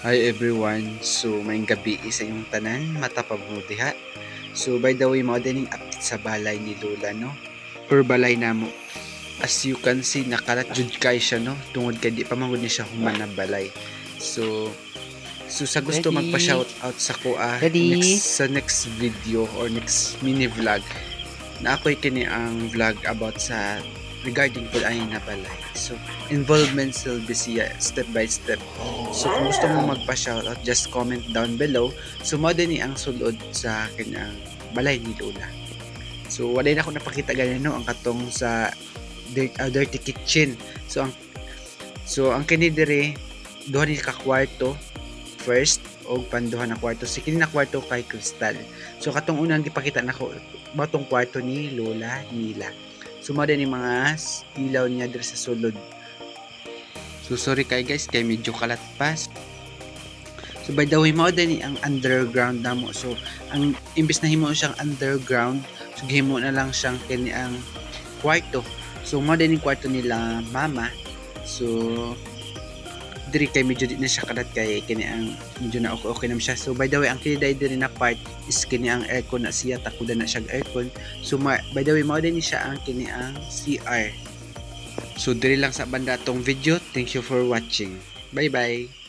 Hi everyone. So may gabi sa inyong tanan, matapag mo diha. So by the way, mao dining update sa balay ni Lola no. Or balay namo. As you can see, nakalat jud kay siya no. Tungod kay di pa man gud ni siya human na balay. So sa gusto Ready? magpa-shout out sa kuha Ready? next video or next mini vlog na ako'y kini ang vlog about sa regarding po ay na balay. So involvement will be siya step by step. So kung gusto mo magpa-shoutout, just comment down below. So mo din ang sulod sa kanyang balay ni Lola. So wala na ako napakita ganyan no ang katong sa dirty kitchen. So ang kini dire duha ni ka kwarto first og panduha na kwarto. Si kini na kwarto kay Crystal. So katong unang gipakita nako batong kwarto ni Lola nila. So mo din yung mga ilaw niya dire sa sulod. So sorry kay guys kay medyo kalat pa. So by the way, mao din ang underground namo. So ang imbis na himo siyang underground, so gihimo na lang siyang kini ang kwarto. So mao din yung kwarto nila mama. So diri kay medyo di na siya kalat kay kini ang medyo na okay na siya. So by the way, ang kini diri na part is kini ang aircon na siya, takuda na siya aircon. So by the way, mao din siya ang kini ang CR. So diri lang sa banda tong video. Thank you for watching. Bye bye.